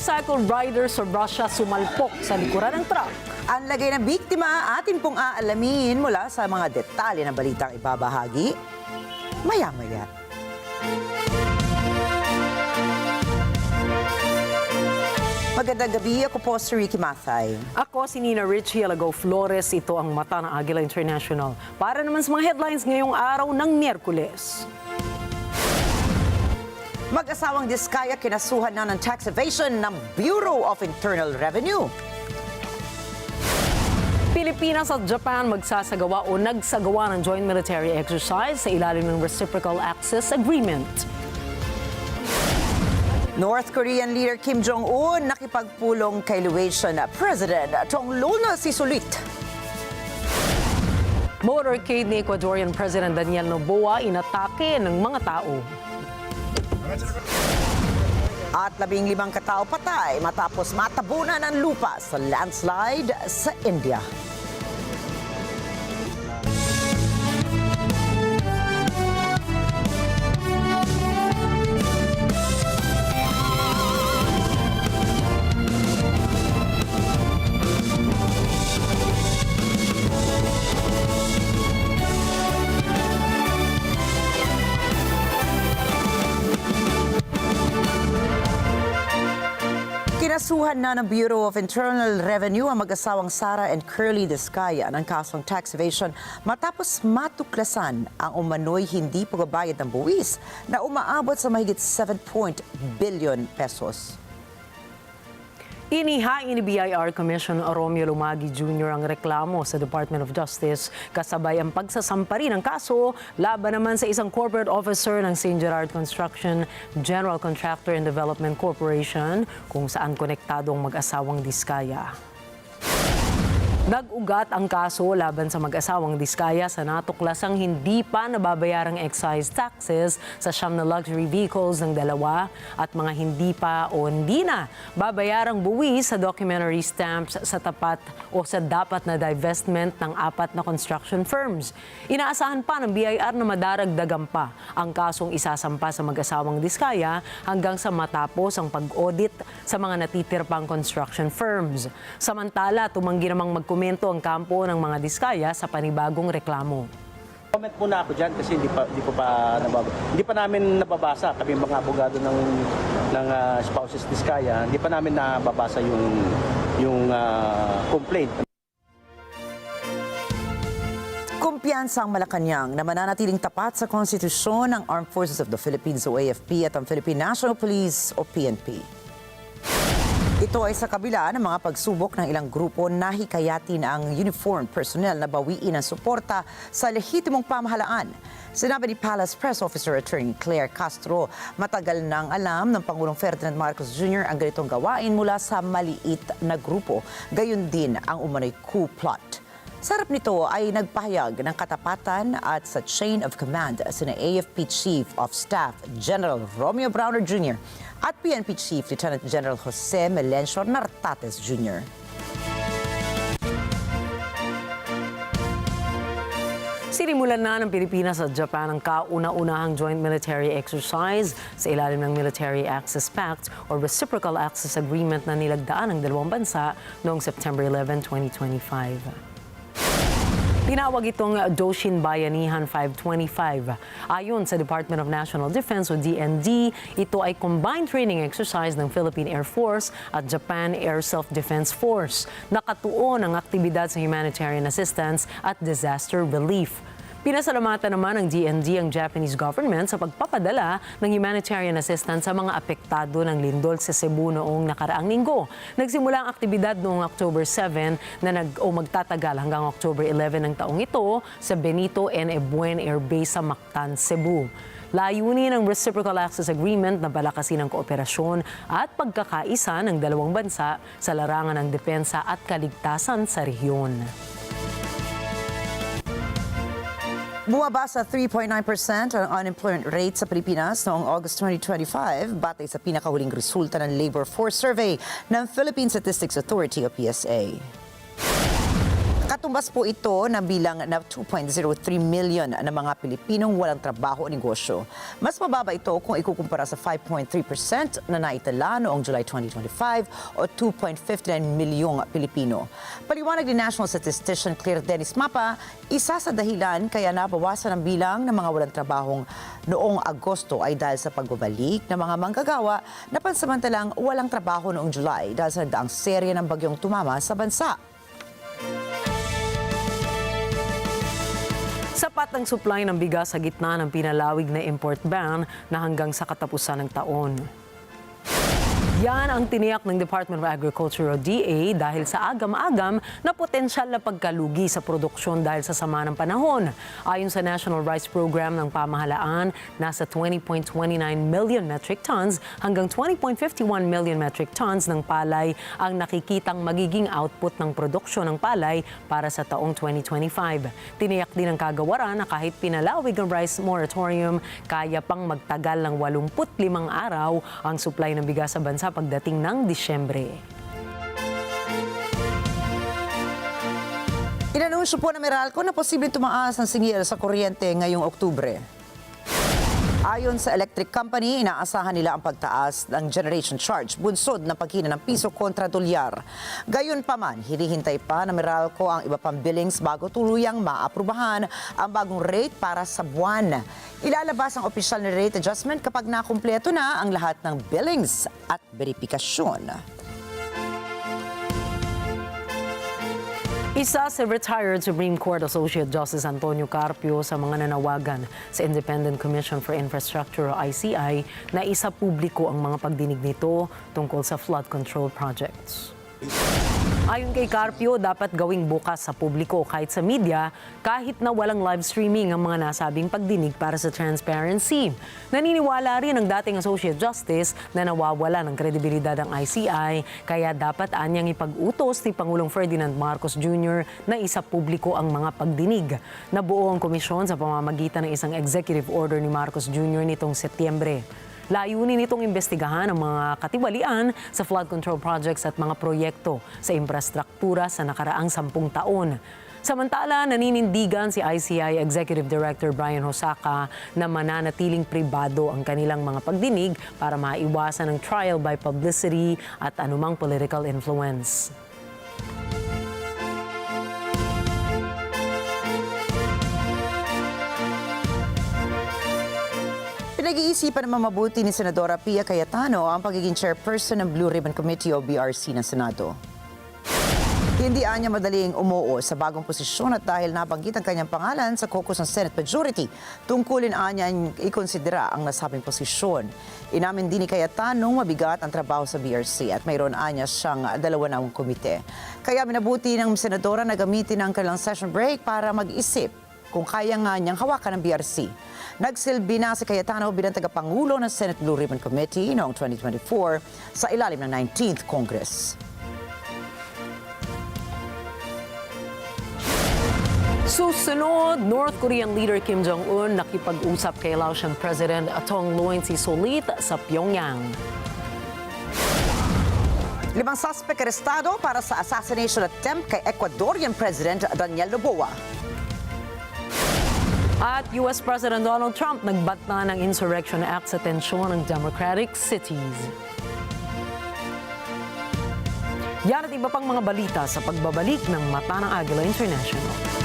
Motorcycle rider sa Russia sumalpok sa likuran ng truck. Ang lagay ng biktima, atin pong aalamin mula sa mga detalye ng balitang ibabahagi maya-maya. Magandang gabi, ako po si Ricky Mathay. Ako si Nina Richie Alago Flores, ito ang mata ng Agila International. Para naman sa mga headlines ngayong araw ng Miyerkules. Mag-asawang Discaya kinasuhan na ng tax evasion ng Bureau of Internal Revenue. Pilipinas at Japan magsasagawa o nagsagawa ng joint military exercise sa ilalim ng Reciprocal Access Agreement. North Korean leader Kim Jong-un nakipagpulong kay Laotian President Tonglona Sisulit. Motorcade ni Ecuadorian President Daniel Noboa inatake ng mga tao. At 15 katao patay matapos matabunan ng lupa sa landslide sa India. Kinasuhan na ng Bureau of Internal Revenue ang mag-asawang Sara and Curly Discaya ng kasong tax evasion matapos matuklasan ang umano'y hindi pagbabayad ng buwis na umaabot sa mahigit 7 billion pesos. Inihain ni B.I.R. Commissioner Romeo Lumagi Jr. ang reklamo sa Department of Justice kasabay ang pagsasampa rin ng kaso laban naman sa isang corporate officer ng St. Gerard Construction General Contractor and Development Corporation kung saan konektado ang mag-asawang Discaya. Nag-ugat ang kaso laban sa mag-asawang Discaya sa natuklasang hindi pa nababayarang excise taxes sa siyam na luxury vehicles ng dalawa at mga hindi pa o hindi na babayarang buwis sa documentary stamps sa tapat o sa dapat na divestment ng 4 na construction firms. Inaasahan pa ng B.I.R. na madaragdagan pa ang kasong isasampa sa mag-asawang Discaya hanggang sa matapos ang pag-audit sa mga natitir pang construction firms. Samantala, tumanggi namang magkomento ang kampo ng mga Discaya sa panibagong reklamo. Comment muna ako dyan kasi hindi pa namin nababasa kami mga abogado ng spouses Discaya, hindi pa namin nababasa yung complaint. Kumpiyansa ang Malacañang na mananatiling tapat sa konstitusyon ng Armed Forces of the Philippines o AFP at ang Philippine National Police o PNP. Ito ay sa kabila ng mga pagsubok ng ilang grupo na hikayatin ang uniformed personnel na bawiin ang suporta sa lehitimong pamahalaan. Sinabi ni Palace Press Officer Attorney Claire Castro, matagal nang alam ng Pangulong Ferdinand Marcos Jr. ang ganitong gawain mula sa maliit na grupo. Gayon din ang umano'y coup plot. Sa harap nito ay nagpahayag ng katapatan at sa chain of command sina AFP Chief of Staff General Romeo Browner Jr. at PNP Chief Lieutenant General Jose Melencio Nartates Jr. Sinimulan na ng Pilipinas at Japan ang kauna-unahang joint military exercise sa ilalim ng Military Access Pact o Reciprocal Access Agreement na nilagdaan ng dalawang bansa noong September 11, 2025. Tinawag itong Doshin Bayanihan 525. Ayon sa Department of National Defense o DND, ito ay combined training exercise ng Philippine Air Force at Japan Air Self-Defense Force. Nakatuon ang aktibidad sa humanitarian assistance at disaster relief. Pinasalamatan naman ng DND ang Japanese government sa pagpapadala ng humanitarian assistance sa mga apektado ng lindol sa Cebu noong nakaraang linggo. Nagsimula ang aktibidad noong October 7 na magtatagal hanggang October 11 ng taong ito sa Benito N. Ebuen Air Base sa Mactan, Cebu. Layunin ng Reciprocal Access Agreement na balakasin ang kooperasyon at pagkakaisa ng dalawang bansa sa larangan ng depensa at kaligtasan sa rehiyon. Bumaba sa 3.9% ang unemployment rate sa Pilipinas noong August 2025 batay sa pinakahuling resulta ng Labor Force Survey ng Philippine Statistics Authority o PSA. Katumbas po ito na bilang na 2.03 million na mga Pilipinong walang trabaho o negosyo. Mas mababa ito kung ikukumpara sa 5.3% na naitala noong July 2025 o 2.59 milyong Pilipino. Paliwanag ni National Statistician Claire Dennis Mapa, isa sa dahilan kaya nabawasan ang bilang ng mga walang trabahong noong Agosto ay dahil sa pagbabalik ng mga manggagawa na pansamantalang walang trabaho noong July dahil sa nagdaang serye ng bagyong tumama sa bansa. Sapat ang supply ng bigas sa gitna ng pinalawig na import ban na hanggang sa katapusan ng taon. Yan ang tiniyak ng Department of Agriculture o DA dahil sa agam-agam na potensyal na pagkalugi sa produksyon dahil sa sama ng panahon. Ayon sa National Rice Program ng pamahalaan, nasa 20.29 million metric tons hanggang 20.51 million metric tons ng palay ang nakikitang magiging output ng produksyon ng palay para sa taong 2025. Tiniyak din ng kagawaran na kahit pinalawig ang rice moratorium, kaya pang magtagal ng 85 araw ang supply ng bigas sa bansa pagdating ng Disyembre. Inanunsyo po ng Meralco na posibleng tumaas ang singil sa kuryente ngayong Oktubre. Ayon sa electric company, inaasahan nila ang pagtaas ng generation charge, bunsod ng paghina ng piso kontra dolyar. Gayunpaman, hinihintay pa ng Meralco ang iba pang billings bago tuluyang maaprubahan ang bagong rate para sa buwan. Ilalabas ang opisyal na rate adjustment kapag nakumpleto na ang lahat ng billings at verifikasyon. Isa si retired Supreme Court Associate Justice Antonio CARPIO sa mga nanawagan sa Independent Commission for Infrastructure o ICI na isapubliko ang mga pagdinig nito tungkol sa flood control projects. Ayon kay CARPIO, dapat gawing bukas sa publiko kahit sa media, kahit na walang live streaming ang mga nasabing pagdinig para sa transparency. Naniniwala rin ang dating Associate Justice na nawawala ng kredibilidad ang ICI, kaya dapat anyang ipag-utos ni Pangulong Ferdinand Marcos Jr. na isapubliko ang mga pagdinig. Nabuo ang komisyon sa pamamagitan ng isang executive order ni Marcos Jr. nitong Setyembre. Layunin nitong imbestigahan ang mga katiwalian sa flood control projects at mga proyekto sa infrastruktura sa nakaraang 10 taon. Samantala, naninindigan si ICI Executive Director Brian Hosaka na mananatiling pribado ang kanilang mga pagdinig para maiwasan ang trial by publicity at anumang political influence. Pinag-iisipan naman mabuti ni Senadora Pia CAYETANO ang pagiging chairperson ng Blue Ribbon Committee o BRC ng Senado. Hindi anya madaling umuo sa bagong posisyon at dahil nabanggit ang kanyang pangalan sa caucus ng Senate Majority, tungkulin anya ikonsidera ang nasabing posisyon. Inamin din ni CAYETANO mabigat ang trabaho sa BRC at mayroon anya siyang 2 na komite. Kaya minabuti ng senadora na gamitin ang kanilang session break para mag-isip kung kaya nga niyang hawakan ng BRC. Nagsilbi na si CAYETANO bilang tagapangulo ng Senate Blue Ribbon Committee noong 2024 sa ilalim ng 19th Congress. Susunod, North Korean leader Kim Jong-un nakipag-usap kay Laotian President Thongloun Sisoulith sa Pyongyang. 5 suspect arestado para sa assassination attempt kay Ecuadorian President Daniel Noboa. At US President Donald Trump nagbanta ng Insurrection Act sa tensyon ng Democratic cities. Yan at iba pang mga balita sa pagbabalik ng Mata ng Agila International.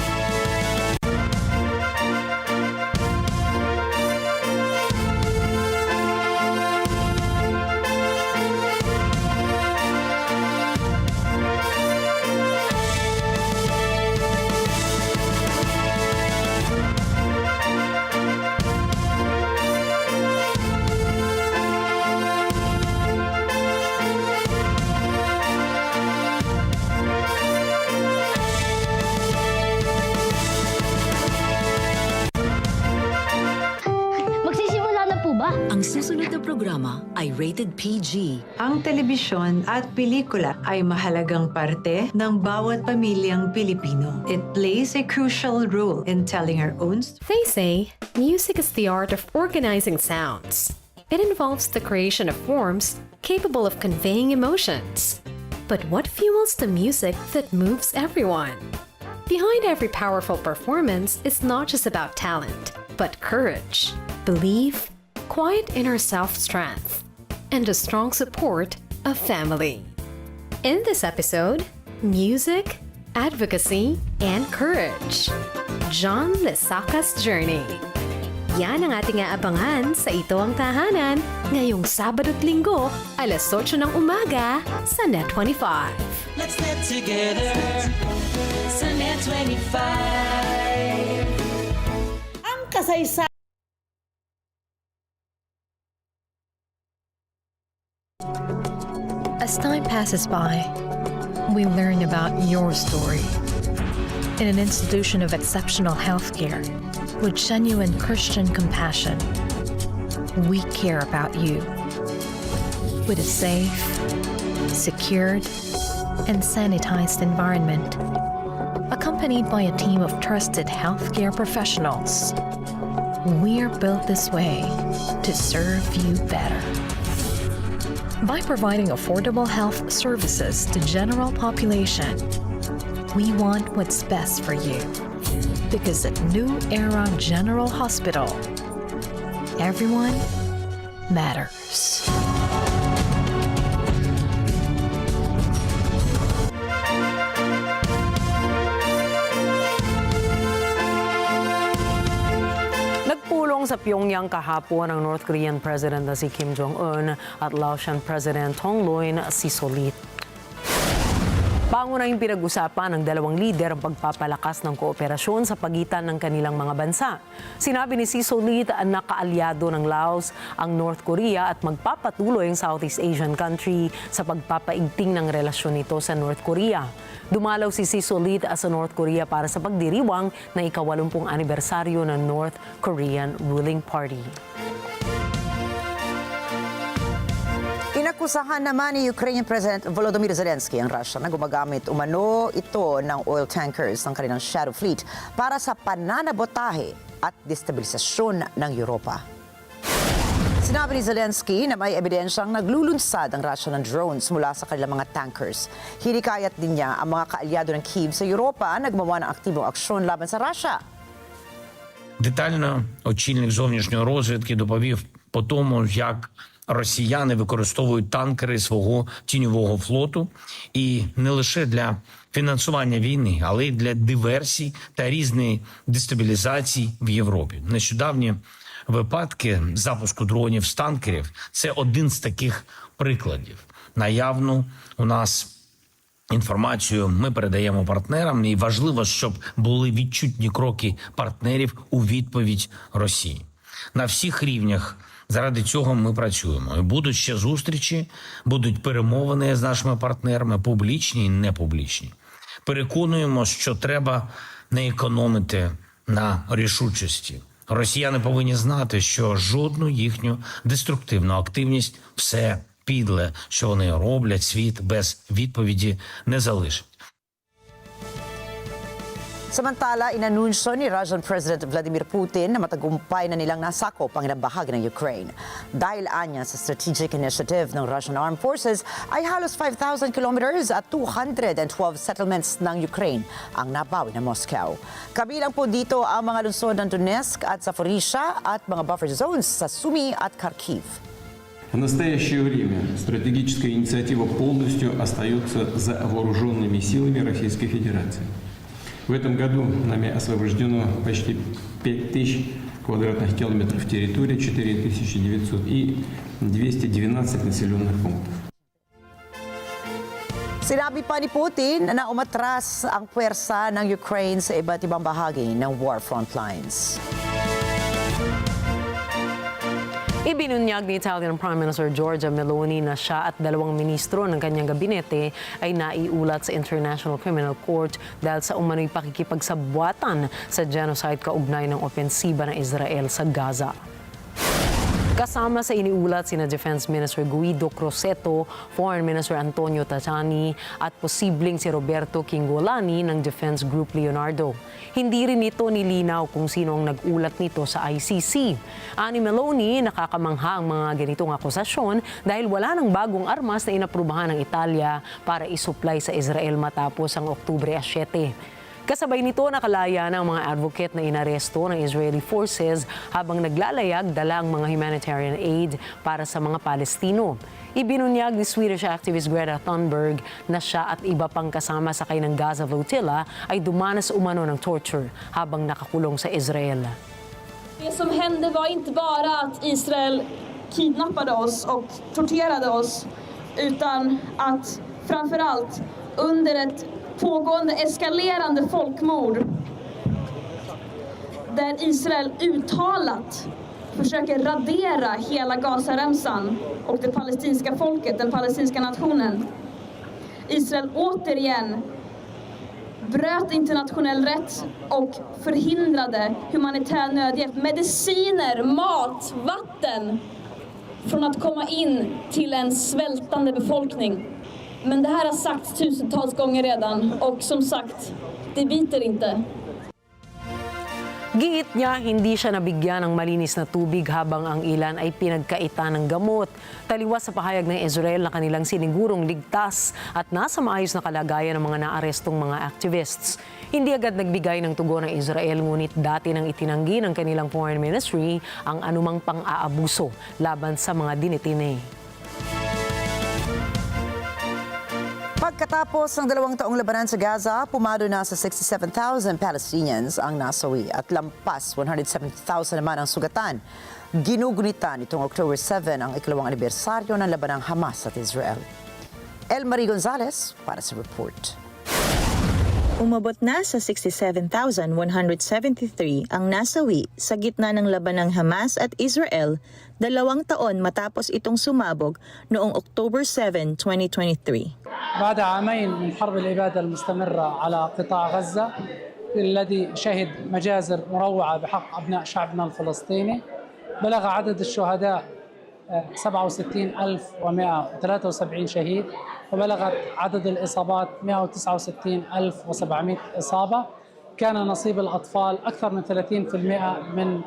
Ang susunod na programa ay rated PG. Ang telebisyon at pelikula ay mahalagang parte ng bawat pamilyang Pilipino. It plays a crucial role in telling our own story. They say music is the art of organizing sounds. It involves the creation of forms capable of conveying emotions. But what fuels the music that moves everyone? Behind every powerful performance is not just about talent, but courage, belief, quiet inner self-strength, and the strong support of family. In this episode, music, advocacy, and courage. John Lesaca's journey. Yan ang ating aabangan sa Ito Ang Tahanan ngayong Sabado at Linggo, alas 8 ng umaga sa Net25. Let's get together sa Net25. Ang kasaysayan. As time passes by, we learn about your story. In an institution of exceptional healthcare, with genuine Christian compassion, we care about you. With a safe, secured, and sanitized environment, accompanied by a team of trusted healthcare professionals, we're built this way to serve you better. By providing affordable health services to general population, we want what's best for you. Because at New Era General Hospital, everyone matters. Nagpulong sa Pyongyang kahapon ang North Korean President na si Kim Jong-un at Laotian President Tongloin Sisolit. Pangunahing pinag-usapan ng dalawang lider ang pagpapalakas ng kooperasyon sa pagitan ng kanilang mga bansa. Sinabi ni Sisolit na kaalyado ng Laos ang North Korea at magpapatuloy ang Southeast Asian country sa pagpapaigting ng relasyon nito sa North Korea. Dumalaw si Sisolit sa North Korea para sa pagdiriwang na ika-80 anibersaryo ng North Korean ruling party. Inakusahan naman ni Ukrainian President Volodymyr Zelensky ang Russia na gumagamit umano ito ng oil tankers ng kanilang shadow fleet para sa pananabotahe at destabilisasyon ng Europa. Sinabi ni Zelensky na may ebidensyang naglulunsad ang Russia ng drones mula sa kanilang mga tankers. Hinikayat din niya ang mga kaalyado ng Kyiv sa Europa na gumawa ng aktibong aksyon laban sa Russia. Детально очільник зовнішньої розвідки доповів по тому, як росіяни використовують танкери свого тіньового флоту і не лише для фінансування війни, але й для диверсій та різної дестабілізації в Європі. Нещодавні випадки запуску дронів з танкерів – це один з таких прикладів. Наявну у нас інформацію ми передаємо партнерам, і важливо, щоб були відчутні кроки партнерів у відповідь Росії. На всіх рівнях заради цього ми працюємо. І будуть ще зустрічі, будуть перемовини з нашими партнерами, публічні і непублічні. Переконуємо, що треба не економити на рішучості. Росіяни повинні знати, що жодну їхню деструктивну активність, все підле, що вони роблять, світ без відповіді не залишить. Samantala, inanunsyo ni Russian President Vladimir Putin na matagumpay na nilang nasakop ang ilang bahagi ng Ukraine. Dahil anya sa strategic initiative ng Russian Armed Forces ay halos 5,000 kilometers at 212 settlements ng Ukraine ang nabawi ng Moscow. Kabilang po dito ang mga lungsod ng Donetsk at Zaporizhia at mga buffer zones sa Sumy at Kharkiv. В настоящее время стратегическая инициатива полностью остается за вооруженными силами Российской Федерации. В этом году нами освобождено почти 5000 квадратных километров территории, 4900 и 212 населенных пунктов. Sinabi pa ni Putin na umatras ang puwersa ng Ukraine sa iba't ibang bahagi ng war front lines. Ibinunyag ni Italian Prime Minister Giorgia Meloni na siya at dalawang ministro ng kanyang gabinete ay naiulat sa International Criminal Court dahil sa umano'y pakikipagsabwatan sa genocide kaugnay ng opensiba ng Israel sa Gaza. Kasama sa iniulat sina Defense Minister Guido Crosetto, Foreign Minister Antonio Tajani at posibleng si Roberto Kingolani ng Defense Group Leonardo. Hindi rin ito nilinaw kung sino ang nag-ulat nito sa ICC. Ani Meloni, nakakamangha ang mga ganitong akusasyon dahil wala ng bagong armas na inaprubahan ng Italia para isupply sa Israel matapos ang Oktubre 7. Kasabay nito, nakalaya ng mga advocate na inaresto ng Israeli forces habang naglalayag dala ang mga humanitarian aid para sa mga Palestino. Ibinunyag ni Swedish activist Greta Thunberg na siya at iba pang kasama sakay ng Gaza flotilla ay dumanas umano ng torture habang nakakulong sa Israel. Det som hände var inte bara att Israel kidnappade oss och torterade oss, utan att framförallt under ett pågående eskalerande folkmord där Israel uttalat försöker radera hela Gazaremsan och det palestinska folket, den palestinska nationen. Israel återigen bröt internationell rätt och förhindrade humanitär nödhjälp, mediciner, mat, vatten från att komma in till en svältande befolkning. Men det här har sagts tusentals gånger redan och som sagt, det biter inte. Giit niya, hindi siya nabigyan ng malinis na tubig habang ang ilan ay pinagkaitan ng gamot. Taliwas sa pahayag ng Israel na kanilang sinigurong ligtas at nasa maayos na kalagayan ng mga naarestong mga activists. Hindi agad nagbigay ng tugon ng Israel, ngunit dati nang itinanggi ng kanilang foreign ministry ang anumang pang-aabuso laban sa mga dinitine. Pagkatapos ng 2 taong labanan sa Gaza, pumalo na sa 67,000 Palestinians ang nasawi at lampas 170,000 naman ang sugatan. Ginugunitan itong October 7 ang ikalawang anibersaryo ng labanang Hamas at Israel. Marie Gonzalez para sa report. Umabot na sa 67,173 ang nasawi sa gitna ng labanang Hamas at Israel 2 taon matapos itong sumabog noong October 7, 2023. بعد عامين من حرب الإبادة المستمرة على قطاع غزة الذي شهد مجازر مروعة بحق أبناء شعبنا الفلسطيني، بلغ عدد الشهداء 67,173 شهيد، وبلغت عدد الإصابات 169,700 إصابة. كان نصيب الأطفال أكثر من 30% من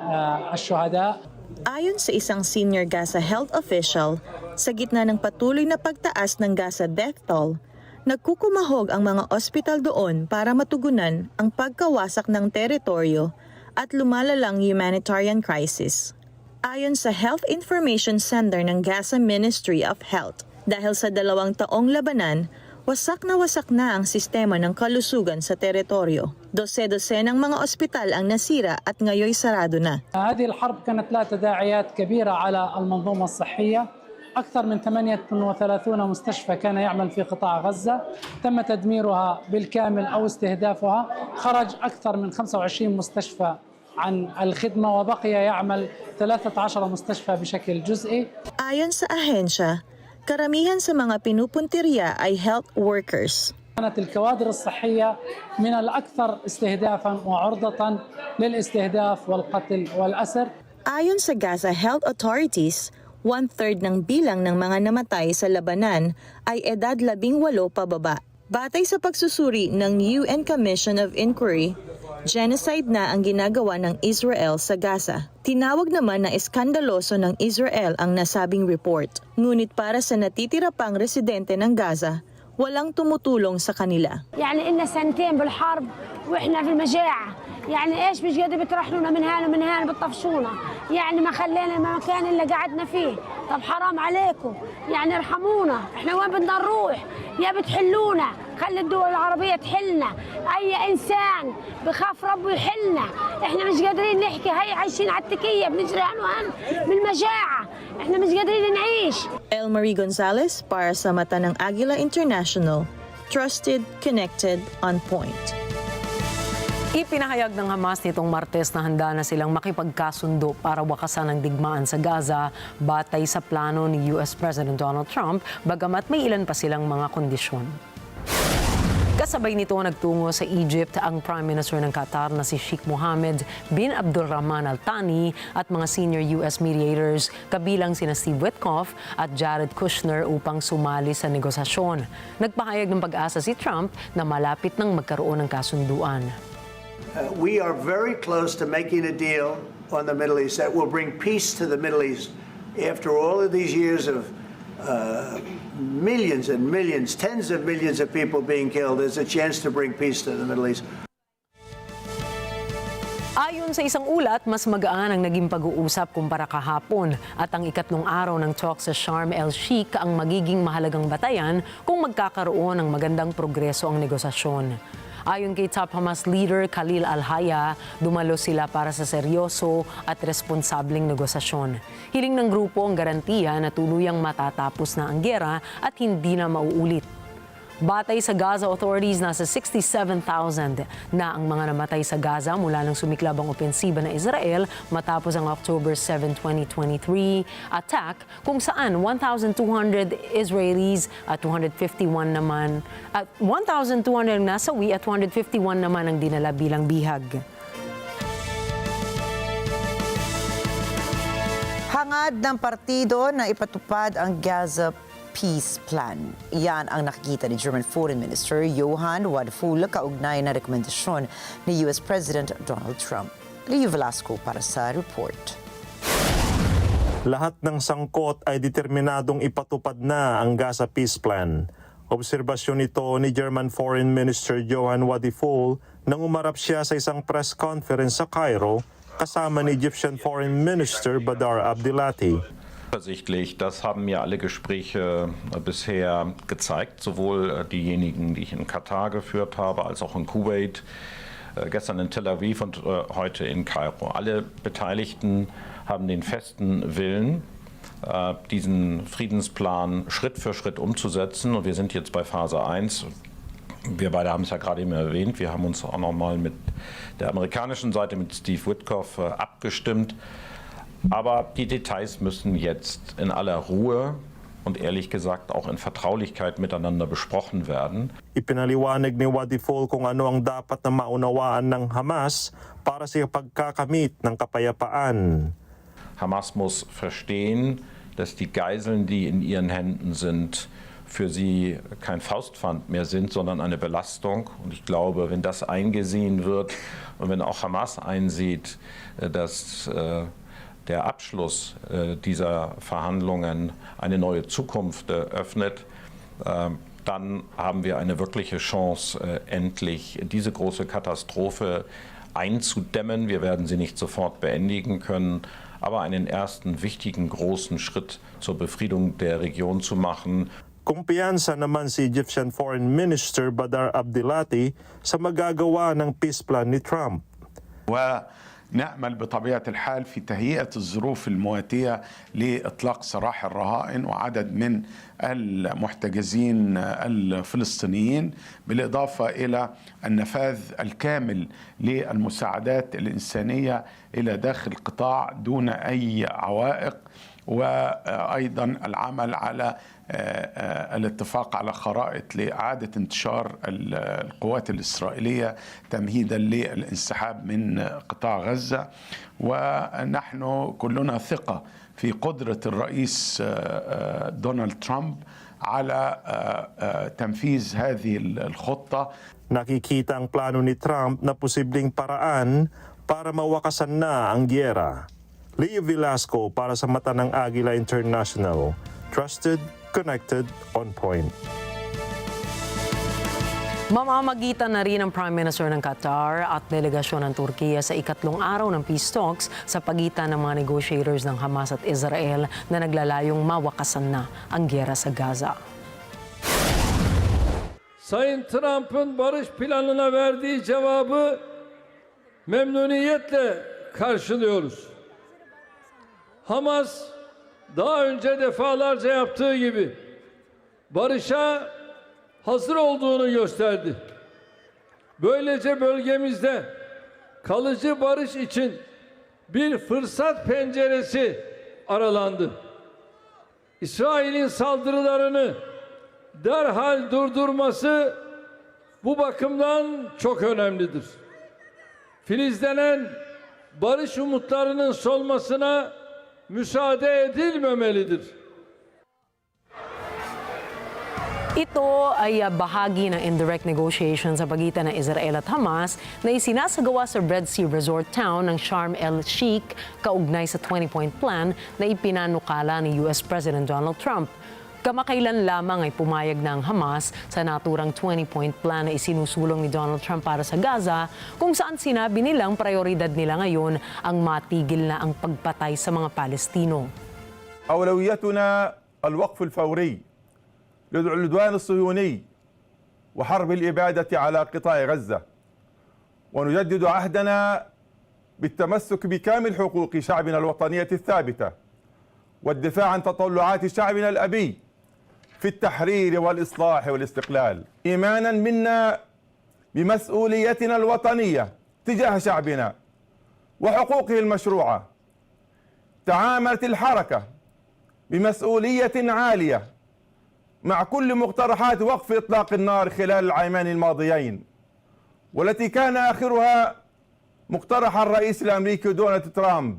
الشهداء. Ayon sa isang senior Gaza health official, sa gitna ng patuloy na pagtaas ng Gaza death toll, nagkukumahog ang mga ospital doon para matugunan ang pagkawasak ng teritoryo at lumalalang humanitarian crisis. Ayon sa Health Information Center ng Gaza Ministry of Health, dahil sa 2 taong labanan, wasak na ang sistema ng kalusugan sa teritoryo. 12 ng mga ospital ang nasira at ngayoy sarado na. هذه الحرب كانت لها تداعيات كبيرة على المنظومة الصحية. أكثر من 38 مستشفى كان يعمل في قطاع غزة تم تدميرها بالكامل أو استهدافها. خرج أكثر من 25 مستشفى عن الخدمة وبقي يعمل 13 مستشفى بشكل جزئي. Ayon sa ahensya, karamihan sa mga pinupuntirya ay health workers. كانت الكوادر الصحية من الأكثر استهدافا وعرضة للاستهداف والقتل والأسر. Ayon sa Gaza Health Authorities, 1/3 ng bilang ng mga namatay sa labanan ay edad 18 pababa. Batay sa pagsusuri ng UN Commission of Inquiry, genocide na ang ginagawa ng Israel sa Gaza. Tinawag naman na eskandaloso ng Israel ang nasabing report. Ngunit para sa natitira pang residente ng Gaza, walang tumutulong sa kanila. يعني إلنا 2 سنين بالحرب وإحنا في المجاعة، يعني إيش مش قادر بترحلونا من هان ومن هان بتطفشونا، يعني ما خلينا مكان اللي قعدنا فيه. طب حرام عليكم، يعني ارحمونا، إحنا وين بدنا نروح؟ يا بتحلونا، خلي الدول العربية تحلنا، أي إنسان بخاف ربه يحلنا، إحنا مش قادرين نحكي، هاي عايشين على التكية بنجري عنوان بالمجاعة، إحنا مش قادرين نعيش. Marie Gonzalez para sa mata ng Agila International, trusted, connected, on point. Ipinahayag ng Hamas nitong Martes na handa na silang makipagkasundo para wakasan ang digmaan sa Gaza batay sa plano ni US President Donald Trump, bagamat may ilan pa silang mga kondisyon. Kasabay nito nagtungo sa Egypt ang Prime Minister ng Qatar na si Sheikh Mohammed bin Abdulrahman Al Thani at mga senior US mediators kabilang sina Steve Witkoff at Jared Kushner upang sumali sa negosasyon. Nagpahayag ng pag-asa si Trump na malapit nang magkaroon ng kasunduan. We are very close to making a deal on the Middle East that will bring peace to the Middle East. After all of these years of millions and millions, tens of millions of people being killed, there's a chance to bring peace to the Middle East. Ayon sa isang ulat, mas magaan ang naging pag-uusap kumpara kahapon at ang ikatlong araw ng talks sa Sharm el-Sheikh ang magiging mahalagang batayan kung magkakaroon ng magandang progreso ang negosasyon. Ayon kay top Hamas leader Khalil al-Hayya, dumalo sila para sa seryoso at responsableng negosasyon. Hiling ng grupo ang garantiya na tuluyang matatapos na ang giyera at hindi na mauulit. Batay sa Gaza authorities, nasa 67,000 na ang mga namatay sa Gaza mula nang sumiklab ang opensiba ng Israel matapos ang October 7, 2023 attack kung saan 1,200 Israelis at 1,200 nasawi at 251 naman ang dinala bilang bihag. Hangad ng partido na ipatupad ang Gaza Peace Plan. Iyan ang nakikita ni German Foreign Minister Johann Wadful kaugnay na rekomendasyon ni US President Donald Trump. Leo Velasco para sa report. Lahat ng sangkot ay determinadong ipatupad na ang Gaza Peace Plan. Obserbasyon ito ni German Foreign Minister Johann Wadful nang umarap siya sa isang press conference sa Cairo kasama ni Egyptian Foreign Minister B.I.R. Abdelati. Zuversichtlich, das haben mir alle Gespräche bisher gezeigt, sowohl diejenigen, die ich in Katar geführt habe, als auch in Kuwait, gestern in Tel Aviv und heute in Kairo. Alle Beteiligten haben den festen Willen, diesen Friedensplan Schritt für Schritt umzusetzen. Und wir sind jetzt bei Phase 1. Wir beide haben es ja gerade eben erwähnt. Wir haben uns auch nochmal mit der amerikanischen Seite, mit Steve Witkoff, abgestimmt. Aber die Details müssen jetzt in aller Ruhe und ehrlich gesagt auch in Vertraulichkeit miteinander besprochen werden. Ipinaliwanag ni Wadful kung ano ang dapat na maunawaan ng Hamas para sa pagkakamit ng kapayapaan. Hamas muss verstehen, dass die Geiseln, die in ihren Händen sind, für sie kein Faustpfand mehr sind, sondern eine Belastung. Und ich glaube, wenn das eingesehen wird und wenn auch Hamas einsieht, dass der Abschluss dieser Verhandlungen eine neue Zukunft öffnet, dann haben wir eine wirkliche Chance, endlich diese große Katastrophe einzudämmen. Wir werden sie nicht sofort beendigen können, aber einen ersten wichtigen großen Schritt zur Befriedung der Region zu machen. Kumpiyansa naman si Egyptian Foreign Minister B.I.R. Abdelati sa magagawa ng peace plan ni Trump. نأمل بطبيعة الحال في تهيئة الظروف المواتية لإطلاق سراح الرهائن وعدد من المحتجزين الفلسطينيين بالإضافة إلى النفاذ الكامل للمساعدات الإنسانية إلى داخل القطاع دون أي عوائق وأيضا العمل على الاتفاق على خرائط لإعادة انتشار القوات الإسرائيلية تمهيدا للانسحاب من قطاع غزة ونحن كلنا ثقة في قدرة الرئيس دونالد ترامب على تنفيذ هذه الخطة. Nakikita ang plano ni Trump na posibleng paraan para mawakasan na ang giyera. Leo Velasco para sa mata ng Agila International. Trusted, connected, on point. Mamamagitan na rin ang Prime Minister ng Qatar at delegasyon ng Turkiya sa ikatlong araw ng peace talks sa pagitan ng mga negotiators ng Hamas at Israel na naglalayong mawakasan na ang giyera sa Gaza. Sayın Trump'ın barış planına verdiği cevabı memnuniyetle karşılıyoruz. Hamas daha önce defalarca yaptığı gibi barışa hazır olduğunu gösterdi. Böylece bölgemizde kalıcı barış için bir fırsat penceresi aralandı. İsrail'in saldırılarını derhal durdurması bu bakımdan çok önemlidir. Filizlenen barış umutlarının solmasına müsaade edilmemelidir. Ito ay bahagi ng indirect negotiations sa pagitan ng Israel at Hamas na isinasagawa sa Red Sea resort town ng Sharm el-Sheikh kaugnay sa 20-point plan na ipinanukala ni US President Donald Trump. Kamakailan lamang ay pumayag ng Hamas sa naturang 20-point plan na isinusulong ni Donald Trump para sa Gaza, kung saan sinabi nilang prioridad nila ngayon ang matigil na ang pagpatay sa mga Palestino. أولويتنا الوقف الفوري للعدوان الصهيوني وحرب الإبادة على قطاع غزة، ونجدد عهدنا بالتمسك بكامل حقوق شعبنا الوطنية الثابتة والدفاع عن تطلعات شعبنا الأبي في التحرير والإصلاح والاستقلال، إيمانا منا بمسؤوليتنا الوطنية تجاه شعبنا وحقوقه المشروعة. تعاملت الحركة بمسؤولية عالية مع كل مقترحات وقف إطلاق النار خلال العامين الماضيين، والتي كان آخرها مقترح الرئيس الأمريكي دونالد ترامب.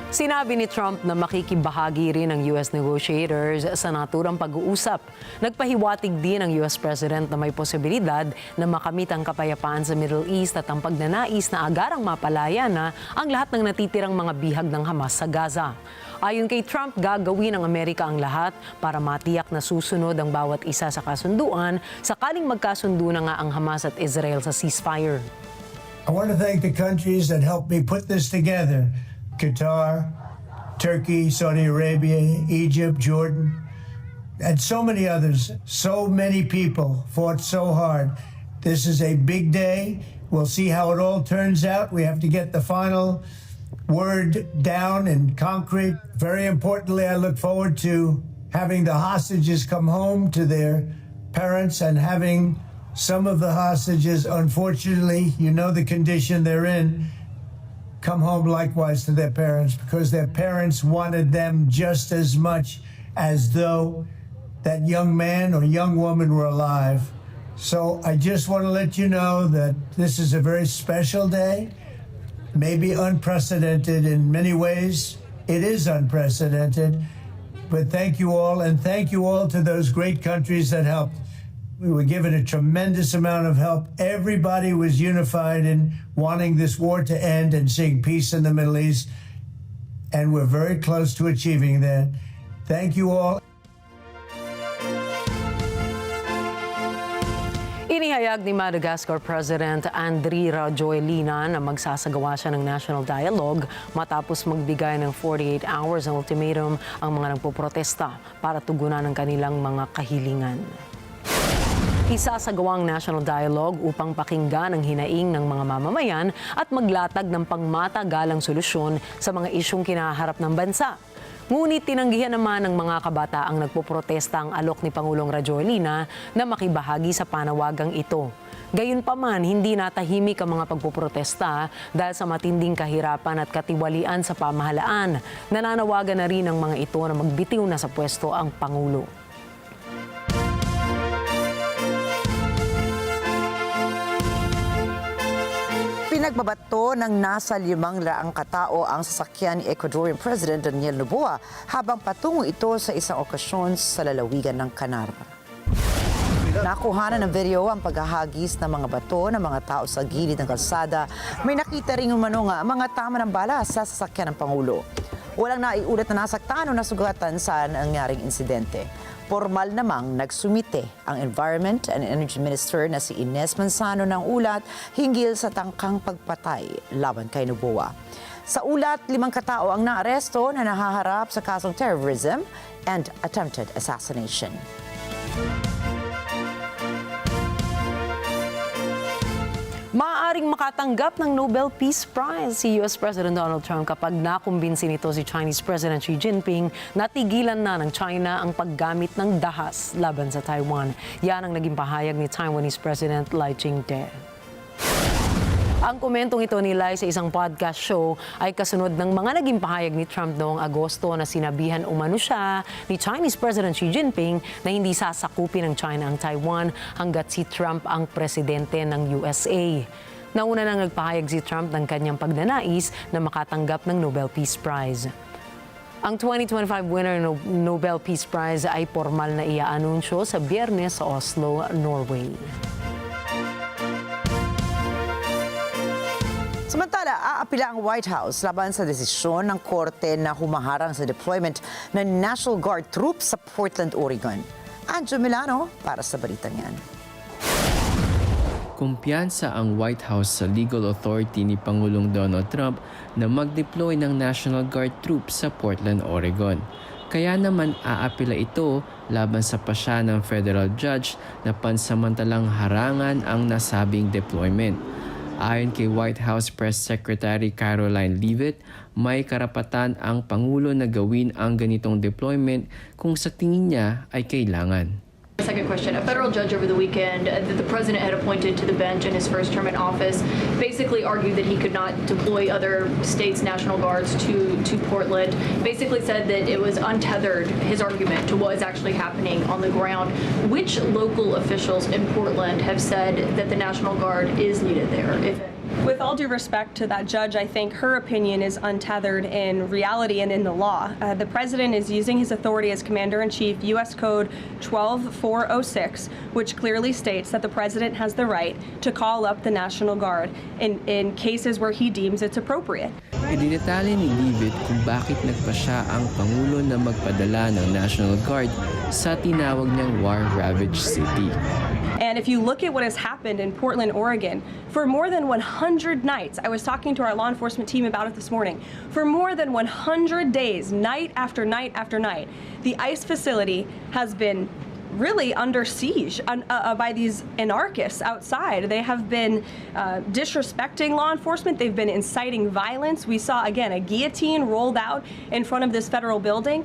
Sinabi ni Trump na makikibahagi rin ng US negotiators sa naturang pag-uusap. Nagpahiwatig din ang US President na may posibilidad na makamit ang kapayapaan sa Middle East at ang pagnanais na agarang mapalaya na ang lahat ng natitirang mga bihag ng Hamas sa Gaza. Ayon kay Trump, gagawin ng Amerika ang lahat para matiyak na susunod ang bawat isa sa kasunduan sakaling magkasundo na nga ang Hamas at Israel sa ceasefire. I want to thank the countries that helped me put this together. Qatar, Turkey, Saudi Arabia, Egypt, Jordan, and so many others. So many people fought so hard. This is a big day. We'll see how it all turns out. We have to get the final word down in concrete. Very importantly, I look forward to having the hostages come home to their parents and having some of the hostages, unfortunately, you know the condition they're in, come home likewise to their parents, because their parents wanted them just as much as though that young man or young woman were alive. So I just want to let you know that this is a very special day, maybe unprecedented in many ways. It is unprecedented, but thank you all, and thank you all to those great countries that helped. We were given a tremendous amount of help. Everybody was unified in wanting this war to end and seeing peace in the Middle East. And we're very close to achieving that. Thank you all. Inihayag ni Madagascar President Andry Rajoelina na magsasagawa siya ng national dialogue matapos magbigay ng 48 hours ng ultimatum ang mga nagpoprotesta para tugunan ang kanilang mga kahilingan. Isasagawang national dialogue upang pakinggan ang hinaing ng mga mamamayan at maglatag ng pangmatagalang solusyon sa mga isyong kinaharap ng bansa. Ngunit tinanggihan naman ng mga kabataang nagpoprotesta ang alok ni Pangulong Rajoelina na makibahagi sa panawagang ito. Gayunpaman, hindi natahimik ang mga pagpoprotesta dahil sa matinding kahirapan at katiwalian sa pamahalaan. Nananawagan na rin ang mga ito na magbitiw na sa pwesto ang Pangulo. Pinagbabato ng nasa 500 katao ang sasakyan ni Ecuadorian President Daniel Noboa habang patungo ito sa isang okasyon sa lalawigan ng Canar. Nakuhanan ng video ang paghahagis ng mga bato ng mga tao sa gilid ng kalsada. May nakita rin umano nga mga tama ng bala sa sasakyan ng Pangulo. Walang naiulat na nasaktan o nasugatan sa nangyaring insidente. Formal namang nagsumite ang Environment and Energy Minister na si Ines Manzano ng ulat hinggil sa tangkang pagpatay laban kay Noboa. Sa ulat, 5 katao ang naaresto na nahaharap sa kasong terrorism and attempted assassination. Maaaring makatanggap ng Nobel Peace Prize si US President Donald Trump kapag nakumbinsi nito si Chinese President Xi Jinping na tigilan na ng China ang paggamit ng dahas laban sa Taiwan. Yan ang naging pahayag ni Taiwanese President Lai Ching-te. Ang komentong ito ni Lai sa isang podcast show ay kasunod ng mga naging pahayag ni Trump noong Agosto na sinabihan umano siya ni Chinese President Xi Jinping na hindi sasakupin ng China ang Taiwan hanggat si Trump ang presidente ng USA. Nauna nang nagpahayag si Trump ng kanyang pagnanais na makatanggap ng Nobel Peace Prize. Ang 2025 winner ng Nobel Peace Prize ay formal na iaanunsyo sa Biyernes sa Oslo, Norway. Samantala, aapila ang White House laban sa desisyon ng korte na humaharang sa deployment ng National Guard troops sa Portland, Oregon. Anjo Milano para sa balitang yan. Kumpiyansa ang White House sa legal authority ni Pangulong Donald Trump na mag-deploy ng National Guard troops sa Portland, Oregon. Kaya naman aapila ito laban sa pasya ng federal judge na pansamantalang harangan ang nasabing deployment. Ayon kay White House Press Secretary Caroline Leavitt, may karapatan ang Pangulo na gawin ang ganitong deployment kung sa tingin niya ay kailangan. Second question. A federal judge over the weekend that the president had appointed to the bench in his first term in office basically argued that he could not deploy other states' National Guards to Portland, basically said that it was untethered, his argument, to what is actually happening on the ground. Which local officials in Portland have said that the National Guard is needed there? With all due respect to that judge, I think her opinion is untethered in reality and in the law. The president is using his authority as Commander-in-Chief, U.S. Code 12406, which clearly states that the president has the right to call up the National Guard in cases where he deems it's appropriate. Idinetali ni Leavitt kung bakit nagpasya ang Pangulo na magpadala ng National Guard sa tinawag niyang war-ravaged city. And if you look at what has happened in Portland, Oregon, for more than 100 nights, I was talking to our law enforcement team about it this morning, for more than 100 days, night after night after night, the ICE facility has been really under siege by these anarchists outside. They have been disrespecting law enforcement. They've been inciting violence. We saw, again, a guillotine rolled out in front of this federal building.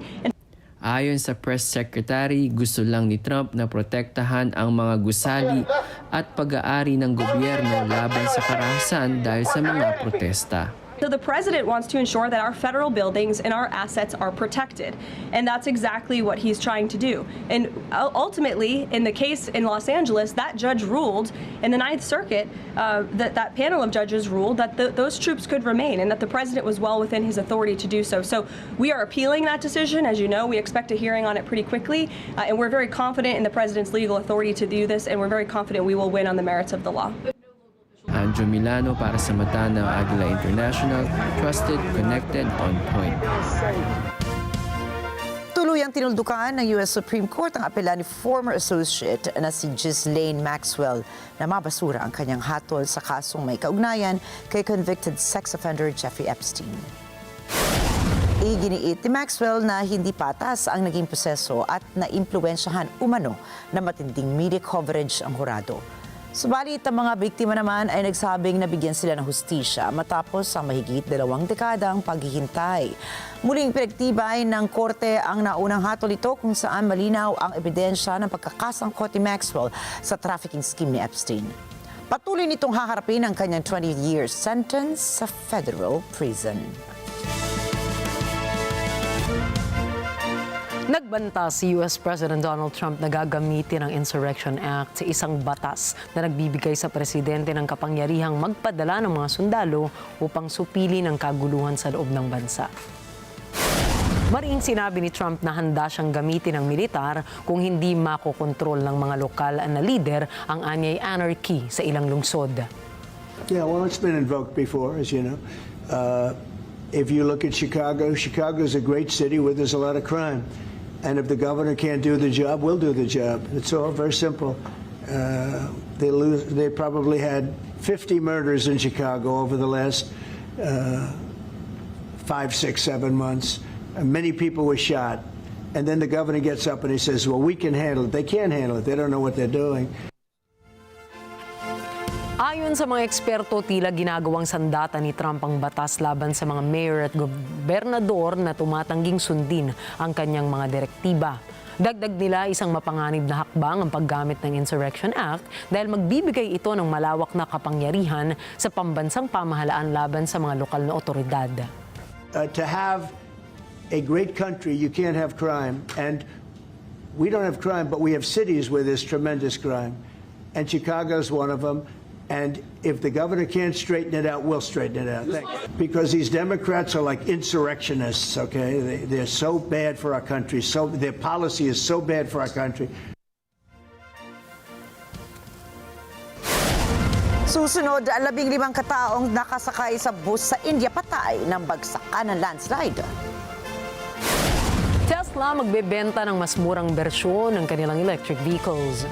Ayon sa press secretary, gusto lang ni Trump na protektahan ang mga gusali at pag-aari ng gobyerno laban sa karahasan dahil sa mga protesta. So the president wants to ensure that our federal buildings and our assets are protected. And that's exactly what he's trying to do. And ultimately, in the case in Los Angeles, that judge ruled, in the Ninth Circuit, that panel of judges ruled that those troops could remain and that the president was well within his authority to do so. So we are appealing that decision. As you know, we expect a hearing on it pretty quickly. And we're very confident in the president's legal authority to do this. And we're very confident we will win on the merits of the law. Anjo Milano para sa mata ng Agila International, trusted, connected, on point. Tuluyang tinuldukan ng U.S. Supreme Court ang apela ni former associate na si Ghislaine Maxwell na mabasura ang kanyang hatol sa kasong may kaugnayan kay convicted sex offender Jeffrey Epstein. Iginiit ni Maxwell na hindi patas ang naging proseso at naimpluwensyahan umano na matinding media coverage ang hurado. Subalit ang mga biktima naman ay nagsabing nabigyan sila ng hustisya matapos ang mahigit 2 dekadang paghihintay. Muling pinagtibay ng korte ang naunang hatol ito kung saan malinaw ang ebidensya ng pagkakasangkot ni Maxwell sa trafficking scheme ni Epstein. Patuloy nitong haharapin ang kanyang 20-year sentence sa federal prison. Nagbanta si U.S. President Donald Trump na gagamitin ang Insurrection Act sa isang batas na nagbibigay sa presidente ng kapangyarihang magpadala ng mga sundalo upang supili ng kaguluhan sa loob ng bansa. Mariing sinabi ni Trump na handa siyang gamitin ng militar kung hindi makokontrol ng mga lokal na lider ang anyay anarchy sa ilang lungsod. Yeah, well, it's been invoked before, as you know. If you look at Chicago, Chicago's a great city where there's a lot of crime. And if the governor can't do the job, we'll do the job. It's all very simple. They probably had 50 murders in Chicago over the last 5, 6, 7 months. Many people were shot. And then the governor gets up and he says, well, we can handle it. They can't handle it. They don't know what they're doing. Ayon sa mga eksperto, tila ginagawang sandata ni Trump ang batas laban sa mga mayor at gobernador na tumatangging sundin ang kanyang mga direktiba. Dagdag nila isang mapanganib na hakbang ang paggamit ng Insurrection Act dahil magbibigay ito ng malawak na kapangyarihan sa pambansang pamahalaan laban sa mga lokal na otoridad. To have a great country, you can't have crime. And we don't have crime, but we have cities where there's tremendous crime. And Chicago's one of them. And if the governor can't straighten it out, we'll straighten it out. Because these Democrats are like insurrectionists, okay? They're so bad for our country. Their policy is so bad for our country. Susunod, 15 kataong nakasakay sa bus sa India patay ng bagsakan ng landslide. Tesla magbebenta ng mas murang bersyon ng kanilang electric vehicles.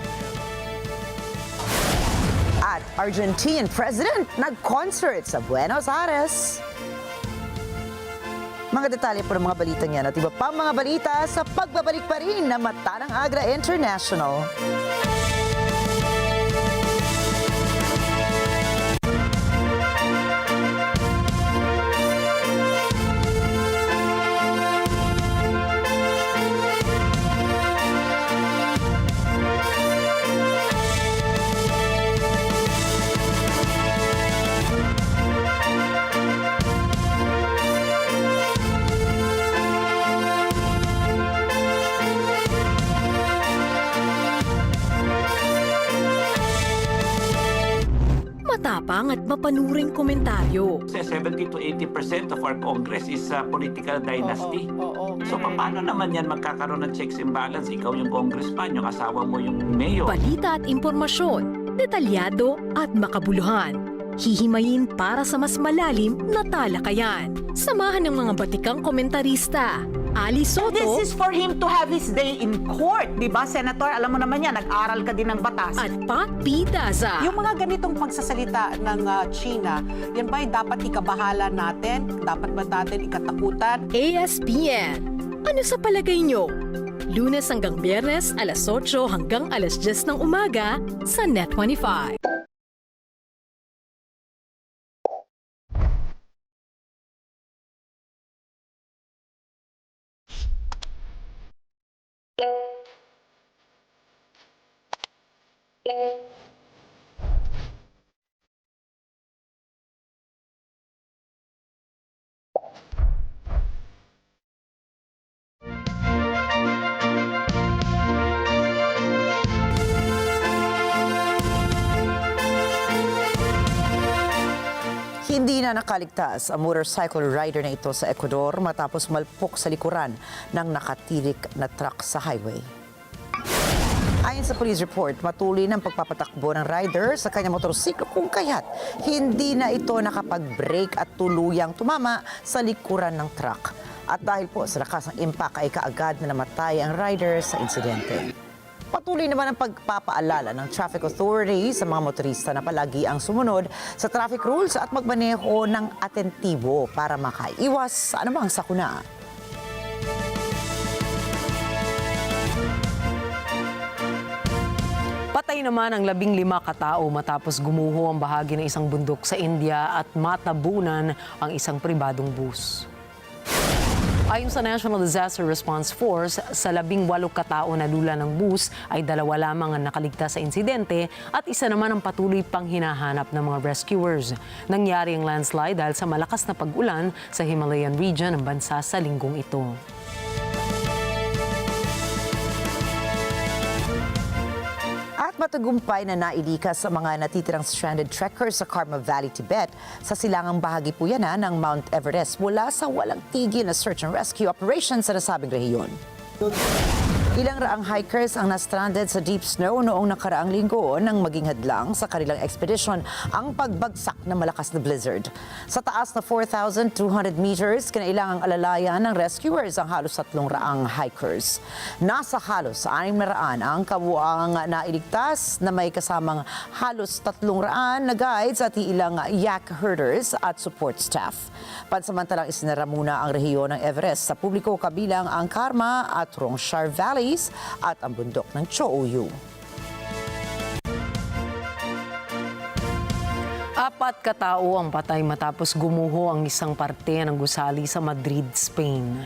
At Argentinian President nag-concert sa Buenos Aires. Mga detalye po ng mga balitang yan at iba pang mga balita sa pagbabalik pa rin ng Mata ng Agra International. Matapang at mapanuring komentaryo. 70 to 80% of our Congress is political dynasty. So paano naman yan magkakaroon ng checks and balance? Ikaw yung congressman, yung asawa mo yung mayor. Balita at impormasyon, detalyado at makabuluhan. Hihimayin para sa mas malalim na talakayan. Samahan ng mga batikang komentarista. Ali Soto. This is for him to have his day in court, di ba, Senator? Alam mo naman yan, nag-aral ka din ng batas. At Pat P. Daza. Yung mga ganitong pagsasalita ng China, yan ba'y dapat ikabahala natin? Dapat ba natin ikatakutan? ASPN. Ano sa palagay nyo? Lunes hanggang Biyernes, alas 8 hanggang alas 10 ng umaga sa Net25. Hindi na nakaligtas ang motorcycle rider na ito sa Ecuador matapos malpok sa likuran ng nakatirik na truck sa highway. Ayon sa police report, patuloy ng pagpapatakbo ng rider sa kanyang motorsiklo kung kaya't hindi na ito nakapag-brake at tuluyang tumama sa likuran ng truck. At dahil po sa lakas ng impact ay kaagad na namatay ang rider sa insidente. Patuloy naman ang pagpapaalala ng traffic authority sa mga motorista na palagi ang sumunod sa traffic rules at magmaneho ng atentibo para makaiwas sa anumang sakuna. Patay naman ang 15 katao matapos gumuho ang bahagi ng isang bundok sa India at matabunan ang isang pribadong bus. Ayon sa National Disaster Response Force, sa 18 katao na lula ng bus ay 2 lamang ang nakaligtas sa insidente at isa naman ang patuloy pang hinahanap ng mga rescuers. Nangyari ang landslide dahil sa malakas na pag-ulan sa Himalayan region ng bansa sa linggong ito. At matagumpay na nailikas sa mga natitirang stranded trekkers sa Karma Valley, Tibet sa silangang bahagi po yan ng Mount Everest mula sa walang tigil na search and rescue operations sa nasabing rehiyon. Ilang raang hikers ang na-stranded sa deep snow noong nakaraang linggo nang maging hadlang sa kanilang expedition ang pagbagsak ng malakas na blizzard. Sa taas na 4,200 meters, kinailangang alalayan ng rescuers ang halos 300 hikers. Nasa halos 600 ang kabuuang nailigtas na may kasamang halos 300 na guides at ilang yak herders at support staff. Pansamantalang isinara muna ang rehiyon ng Everest sa publiko kabilang ang Karma at Rongshar Valley at ang bundok ng Chouyu. 4 katao ang patay matapos gumuho ang isang parte ng gusali sa Madrid, Spain.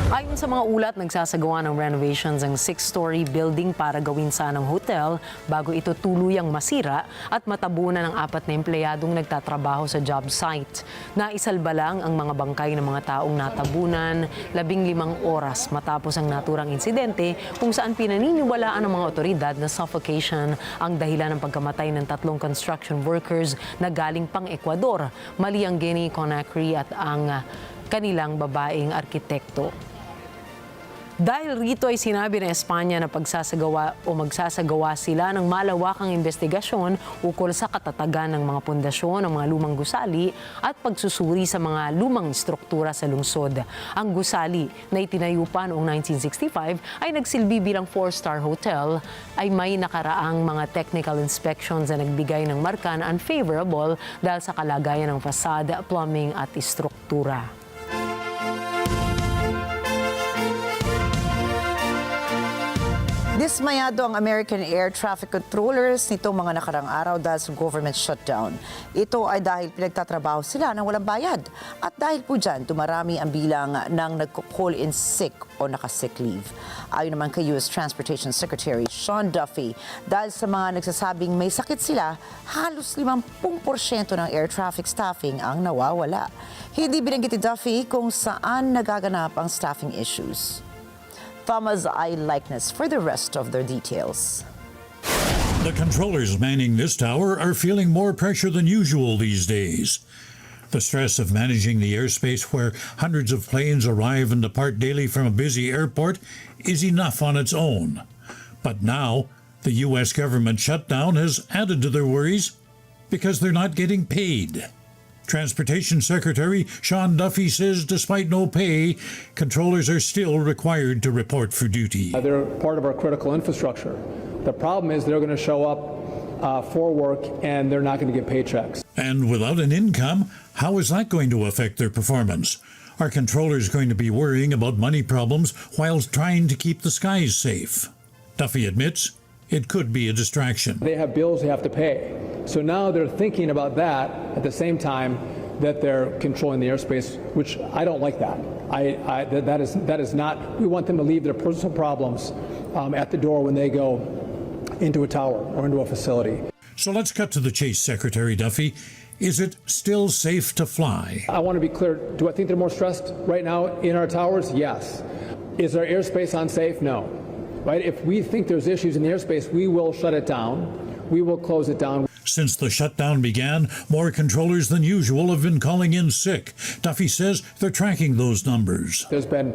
Ayon sa mga ulat, nagsasagawa ng renovations ang 6-story building para gawin sanang hotel bago ito tuluyang masira at matabunan ng 4 na empleyadong nagtatrabaho sa job site. Naisalba lang ang mga bangkay ng mga taong natabunan 15 oras matapos ang naturang insidente kung saan pinaniniwalaan ng mga otoridad na suffocation ang dahilan ng pagkamatay ng 3 construction workers na galing pang Ecuador, Maliangeni, Conakry at ang kanilang babaeng arkitekto. Dahil rito ay sinabi ng Espanya na magsasagawa sila ng malawakang investigasyon ukol sa katatagan ng mga pundasyon ng mga lumang gusali at pagsusuri sa mga lumang struktura sa lungsod. Ang gusali na itinayo pa noong 1965 ay nagsilbi bilang 4-star hotel ay may nakaraang mga technical inspections na nagbigay ng marka na unfavorable dahil sa kalagayan ng fasad, plumbing at istruktura. Dismayado ang American air traffic controllers nitong mga nakarang araw dahil sa government shutdown. Ito ay dahil pinagtatrabaho sila ng walang bayad. At dahil po dyan, dumarami ang bilang ng nagko-call in sick o naka-sick leave. Ayon naman kay U.S. Transportation Secretary Sean Duffy, dahil sa mga nagsasabing may sakit sila, halos 50% ng air traffic staffing ang nawawala. Hindi binanggit ni Duffy kung saan nagaganap ang staffing issues. Thomas eye likeness for the rest of their details. The controllers manning this tower are feeling more pressure than usual these days. The stress of managing the airspace where hundreds of planes arrive and depart daily from a busy airport is enough on its own. But now, the U.S. government shutdown has added to their worries because they're not getting paid. Transportation Secretary Sean Duffy says despite no pay, controllers are still required to report for duty. They're part of our critical infrastructure. The problem is they're going to show up for work and they're not going to get paychecks. And without an income, how is that going to affect their performance? Are controllers going to be worrying about money problems while trying to keep the skies safe? Duffy admits it could be a distraction. They have bills they have to pay. So now they're thinking about that at the same time that they're controlling the airspace, which I don't like that. That is not, we want them to leave their personal problems at the door when they go into a tower or into a facility. So let's cut to the chase, Secretary Duffy. Is it still safe to fly? I want to be clear. Do I think they're more stressed right now in our towers? Yes. Is our airspace unsafe? No. Right? If we think there's issues in the airspace, we will shut it down. We will close it down. Since the shutdown began, more controllers than usual have been calling in sick. Duffy says they're tracking those numbers. There's been,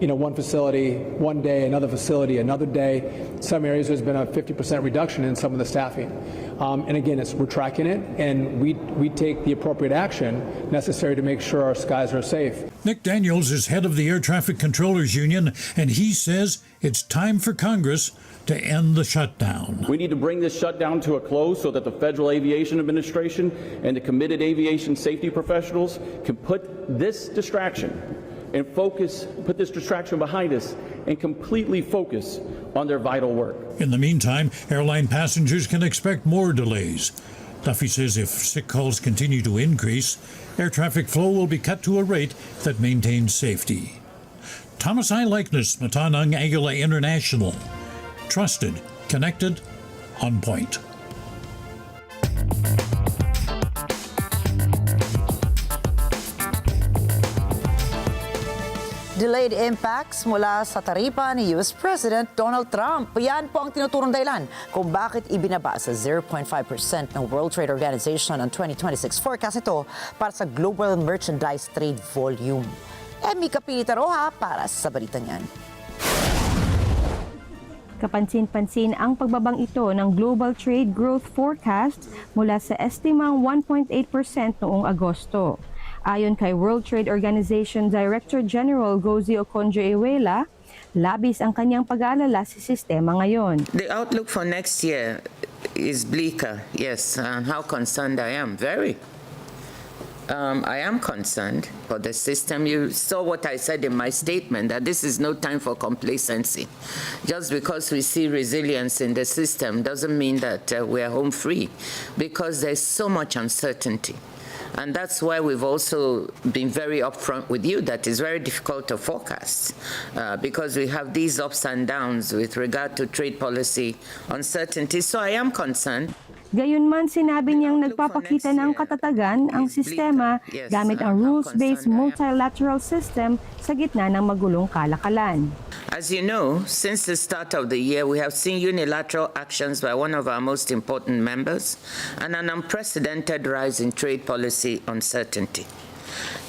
one facility one day, another facility another day. Some areas there's been a 50% reduction in some of the staffing. And again, we're tracking it, and we take the appropriate action necessary to make sure our skies are safe. Nick Daniels is head of the Air Traffic Controllers Union, and he says it's time for Congress to end the shutdown. We need to bring this shutdown to a close so that the Federal Aviation Administration and the committed aviation safety professionals can put this distraction behind us and completely focus on their vital work. In the meantime, airline passengers can expect more delays. Duffy says if sick calls continue to increase, air traffic flow will be cut to a rate that maintains safety. Thomas I. Likeness, Matanang, Agila International. Trusted, connected, on point. Delayed impacts mula sa taripa ni US President Donald Trump. Yan po ang tinuturong dahilan kung bakit ibinaba sa 0.5% ng World Trade Organization ang 2026 forecast ito para sa global merchandise trade volume. Emmy Kapilitaroha para sa balitang yan. Kapansin-pansin ang pagbabang ito ng Global Trade Growth Forecast mula sa estimang 1.8% noong Agosto. Ayon kay World Trade Organization Director General Gozi Okonjo-Iweala, labis ang kanyang pag-aalala sa sistema ngayon. The outlook for next year is bleaker, yes, and how concerned I am, very. I am concerned for the system. You saw what I said in my statement, that this is no time for complacency. Just because we see resilience in the system doesn't mean that we're home free, because there's so much uncertainty. And that's why we've also been very upfront with you that it's very difficult to forecast because we have these ups and downs with regard to trade policy uncertainty. So I am concerned. Gayunman, sinabi niyang nagpapakita ng katatagan ang sistema gamit ang rules-based multilateral system sa gitna ng magulong kalakalan. As you know, since the start of the year, we have seen unilateral actions by one of our most important members and an unprecedented rise in trade policy uncertainty.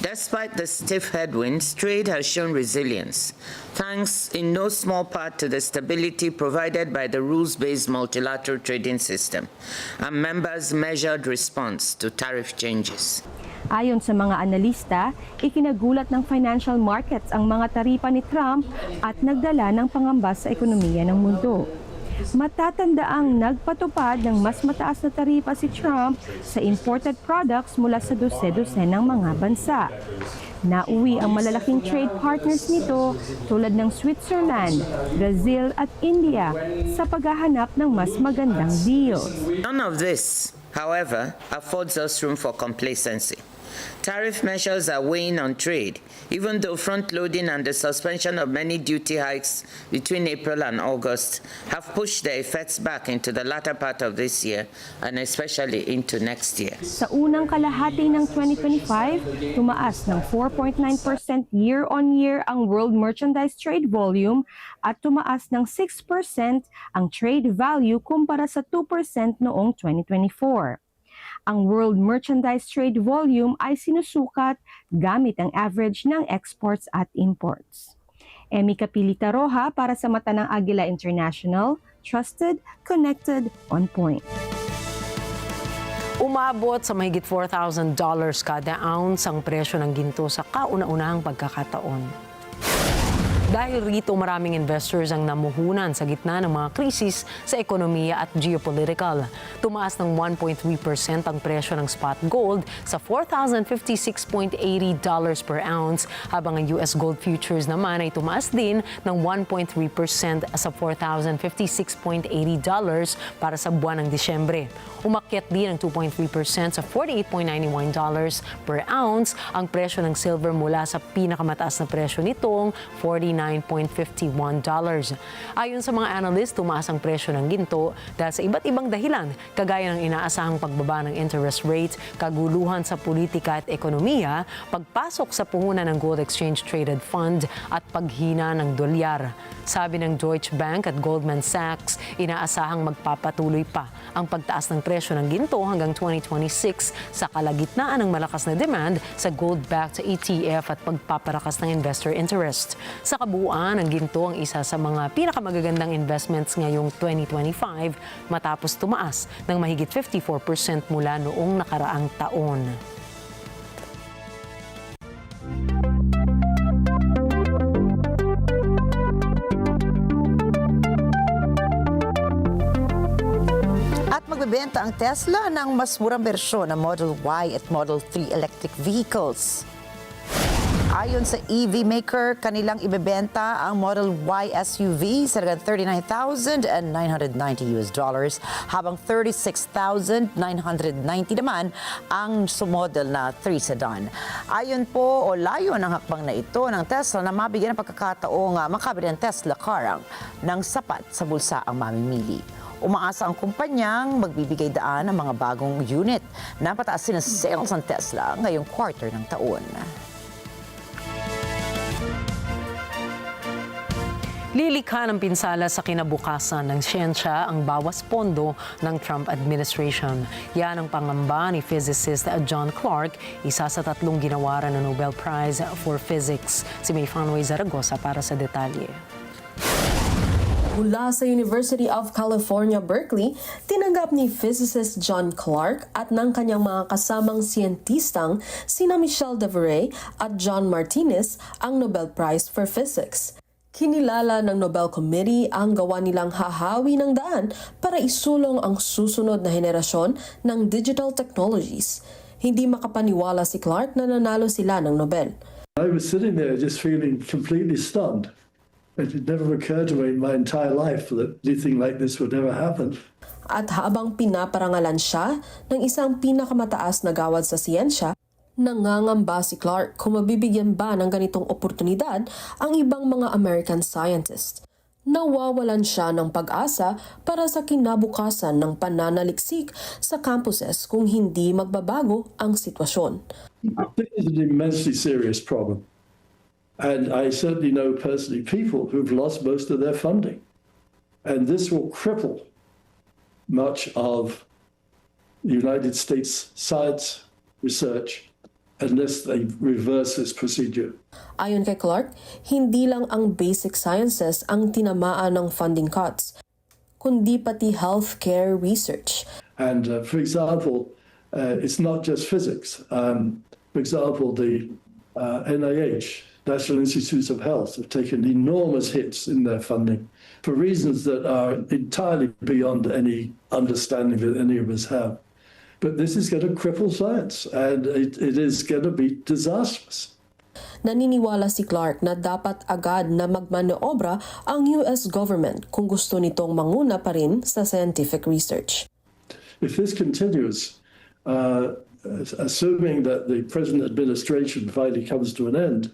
Despite the stiff headwinds, trade has shown resilience, thanks in no small part to the stability provided by the rules-based multilateral trading system and members' measured response to tariff changes. Ayon sa mga analista, ikinagulat ng financial markets ang mga taripa ni Trump at nagdala ng pangamba sa ekonomiya ng mundo. Matatandaang nagpatupad ng mas mataas na taripa si Trump sa imported products mula sa dose-dose ng mga bansa. Nauwi ang malalaking trade partners nito tulad ng Switzerland, Brazil at India sa paghahanap ng mas magandang deals. None of this, however, affords us room for complacency. Tariff measures are weighing on trade, even though front-loading and the suspension of many duty hikes between April and August have pushed their effects back into the latter part of this year and especially into next year. Sa unang kalahati ng 2025, tumaas ng 4.9% year-on-year ang world merchandise trade volume at tumaas ng 6% ang trade value kumpara sa 2% noong 2024. Ang world merchandise trade volume ay sinusukat gamit ang average ng exports at imports. Emi Capilita Roja para sa mata ng Agila International, trusted, connected, on point. Umabot sa mahigit $4,000 kada ounce ang presyo ng ginto sa kauna-unahang pagkakataon. Dahil rito, maraming investors ang namuhunan sa gitna ng mga krisis sa ekonomiya at geopolitical. Tumaas ng 1.3% ang presyo ng spot gold sa $4,056.80 per ounce, habang ang US gold futures naman ay tumaas din ng 1.3% sa $4,056.80 para sa buwan ng Disyembre. Umakyat din ng 2.3% sa $48.91 per ounce ang presyo ng silver mula sa pinakamataas na presyo nitong $49.51. Ayon sa mga analyst, tumaas ang presyo ng ginto dahil sa iba't ibang dahilan, kagaya ng inaasahang pagbaba ng interest rate, kaguluhan sa politika at ekonomiya, pagpasok sa puhunan ng Gold Exchange Traded Fund at paghina ng dolyar. Sabi ng Deutsche Bank at Goldman Sachs, inaasahang magpapatuloy pa ang pagtaas ng presyo ng ginto hanggang 2026 sa kalagitnaan ng malakas na demand sa gold-backed ETF at pagpaparakas ng investor interest. Sa kabuuan, ang ginto ang isa sa mga pinakamagagandang investments ngayong 2025 matapos tumaas ng mahigit 54% mula noong nakaraang taon. Magbebenta ang Tesla ng mas murang bersyon ng Model Y at Model 3 electric vehicles. Ayon sa EV maker, kanilang ibebenta ang Model Y SUV sa $39,990 habang $36,990 naman ang model na 3 sedan. Ayon po o layo ng hakbang na ito ng Tesla na mabigyan ng pagkakataong makabili ng Tesla car ng sapat sa bulsa ang mamimili. Umaasa ang kumpanyang magbibigay daan ng mga bagong unit na pataasin ang sales ng Tesla ngayong quarter ng taon. Lilikha ng pinsala sa kinabukasan ng siyensya ang bawas pondo ng Trump administration. Yan ang pangamba ni physicist John Clark, isa sa 3 ginawaran ng Nobel Prize for Physics. Si May Fanway Zaragoza para sa detalye. Mula sa University of California, Berkeley, tinanggap ni physicist John Clark at ng kanyang mga kasamang siyentistang sina Michel Devereux at John Martinez ang Nobel Prize for Physics. Kinilala ng Nobel Committee ang gawa nilang hahawi ng daan para isulong ang susunod na henerasyon ng digital technologies. Hindi makapaniwala si Clark na nanalo sila ng Nobel. I was sitting there just feeling completely stunned. It had never occurred to me in my entire life that anything like this would ever happen. At habang pinaparangalan siya ng isang pinakamataas na gawad sa siyensya, nangangamba si Clark kung mabibigyan ba ng ganitong oportunidad ang ibang mga American scientists. Nawawalan siya ng pag-asa para sa kinabukasan ng pananaliksik sa campuses kung hindi magbabago ang sitwasyon. This is an immensely serious problem. And I certainly know personally people who've lost most of their funding. And this will cripple much of the United States science research unless they reverse this procedure. Ayon kay Clark, hindi lang ang basic sciences ang tinamaan ng funding cuts, kundi pati healthcare research. And for example, it's not just physics. For example, the NIH, National Institutes of Health, have taken enormous hits in their funding for reasons that are entirely beyond any understanding that any of us have. But this is going to cripple science, and it is going to be disastrous. Naniniwala si Clark na dapat agad na magmanoobra ang US government kung gusto nitong manguna pa rin sa scientific research. If this continues, assuming that the present administration finally comes to an end,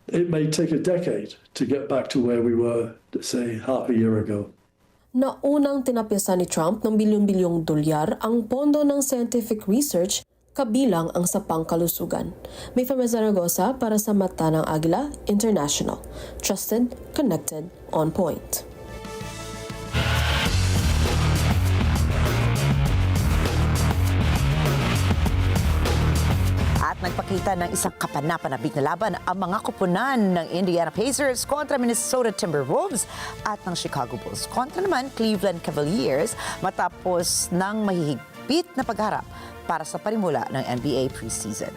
it may take a decade to get back to where we were, say, half a year ago. Na unang tinapyasan ni Trump ng bilyon-bilyong dolyar ang pondo ng scientific research kabilang ang sa pangkalusugan. May Zaragoza para sa Mata ng Agila International. Trusted, connected, on point. At nagpakita ng isang kapanapanabik na laban ang mga koponan ng Indiana Pacers kontra Minnesota Timberwolves at ng Chicago Bulls kontra naman Cleveland Cavaliers matapos ng mahihigpit na pagharap para sa panimula ng NBA preseason.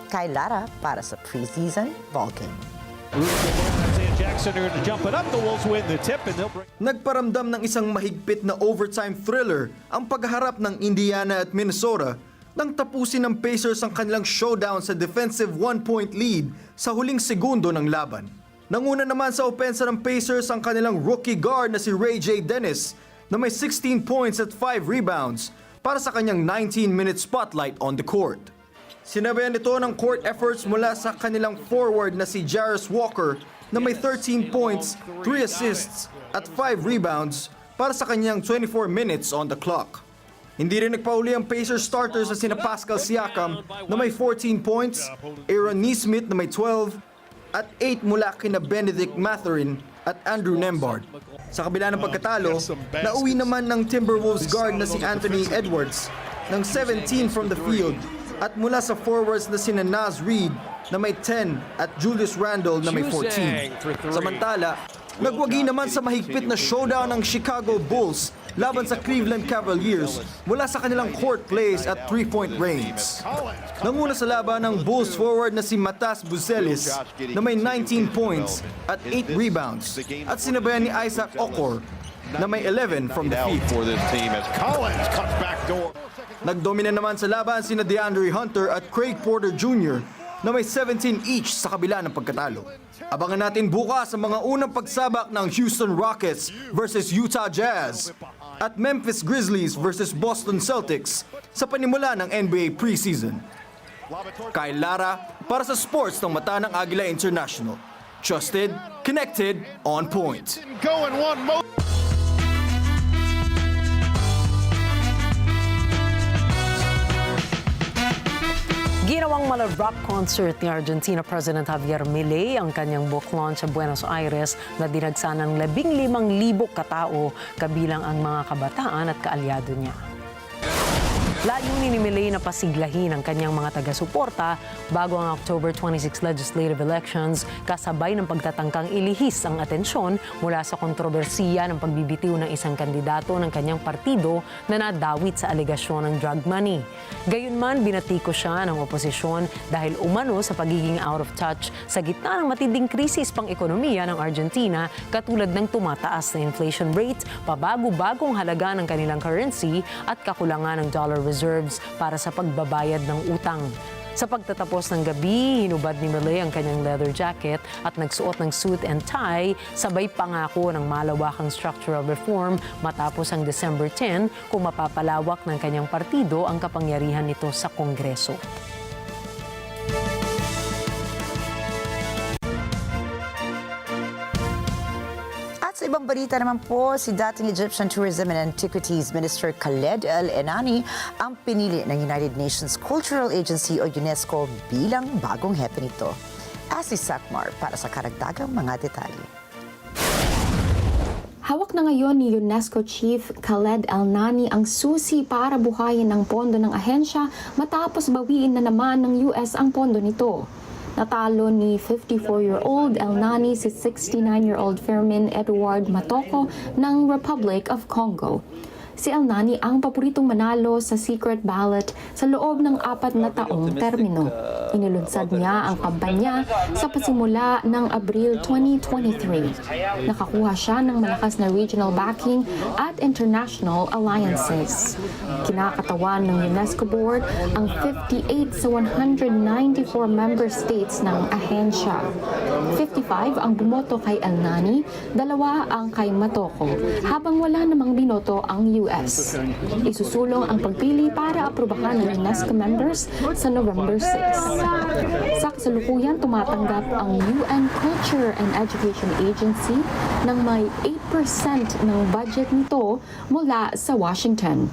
Kay Lara para sa preseason ballgame. Nagparamdam ng isang mahigpit na overtime thriller ang pagharap ng Indiana at Minnesota nang tapusin ng Pacers ang kanilang showdown sa defensive 1-point lead sa huling segundo ng laban. Nanguna naman sa opensa ng Pacers ang kanilang rookie guard na si Ray J. Dennis na may 16 points at 5 rebounds para sa kanyang 19-minute spotlight on the court. Sinabayan ito ng court efforts mula sa kanilang forward na si Jarris Walker na may 13 points, 3 assists at 5 rebounds para sa kanyang 24 minutes on the clock. Hindi rin nagpauli ang Pacers starters na sina Pascal Siakam na may 14 points, Aaron Nesmith na may 12, at 8 mula kina Benedict Mathurin at Andrew Nembhard. Sa kabila ng pagkatalo, nauwi naman ng Timberwolves guard na si Anthony Edwards ng 17 from the field at mula sa forwards na sina Naz Reid na may 10 at Julius Randle na may 14. Samantala, nagwagi naman sa mahigpit na showdown ng Chicago Bulls laban sa Cleveland Cavaliers mula sa kanilang court plays at 3-point range. Nanguna sa laban ng Bulls forward na si Matas Buzelis na may 19 points at 8 rebounds at sinabayan ni Isaac Okor na may 11 from the field. Nagdomina naman sa laban sina DeAndre Hunter at Craig Porter Jr. na may 17 each sa kabila ng pagkatalo. Abangan natin bukas ang mga unang pagsabak ng Houston Rockets versus Utah Jazz at Memphis Grizzlies versus Boston Celtics sa panimula ng NBA preseason. Kay Lara para sa sports ng Mata ng Agila International. Trusted, connected, on point. Ginawang mala-rock concert ni Argentina President Javier Milei ang kanyang book launch sa Buenos Aires na dinagsa ng 15,000 katao kabilang ang mga kabataan at kaalyado niya. Layunin ni Milei na pasiglahin ang kanyang mga taga-suporta bago ang October 26 legislative elections kasabay ng pagtatangkang ilihis ang atensyon mula sa kontrobersiya ng pagbibitiw ng isang kandidato ng kanyang partido na nadawit sa alegasyon ng drug money. Gayunman, binatiko siya ng oposisyon dahil umano sa pagiging out of touch sa gitna ng matinding krisis pang-ekonomiya ng Argentina katulad ng tumataas na inflation rate, pabago-bagong halaga ng kanilang currency at kakulangan ng dollar reserves para sa pagbabayad ng utang. Sa pagtatapos ng gabi, hinubad ni Milei ang kanyang leather jacket at nagsuot ng suit and tie, sabay pangako ng malawakang structural reform matapos ang December 10 kung mapapalawak ng kanyang partido ang kapangyarihan nito sa Kongreso. Sa ibang balita naman po, si dating Egyptian Tourism and Antiquities Minister Khaled EL-ENANY ang pinili ng United Nations Cultural Agency o UNESCO bilang bagong hepe nito. Si Sakmar para sa karagdagang mga detalye. Hawak na ngayon ni UNESCO Chief Khaled El-ENANY ang susi para buhayin ang pondo ng ahensya matapos bawiin na naman ng US ang pondo nito. Natalo ni 54-year-old El-ENANY si 69-year-old Fermin Edward Matoko ng Republic of Congo. Si El-ENANY ang paboritong manalo sa secret ballot sa loob ng 4 na taong termino. Inilunsad niya ang kampanya sa pasimula ng Abril 2023. Nakakuha siya ng malakas na regional backing at international alliances. Kinakatawan ng UNESCO Board ang 58 sa 194 member states ng ahensya. 55 ang bumoto kay El-ENANY, 2 ang kay Matoko, habang wala namang binoto ang US. Isusulong ang pagpili para aprubahan ng UNESCO members sa November 6. Sa kasalukuyan, tumatanggap ang UN Culture and Education Agency ng may 8% ng budget nito mula sa Washington.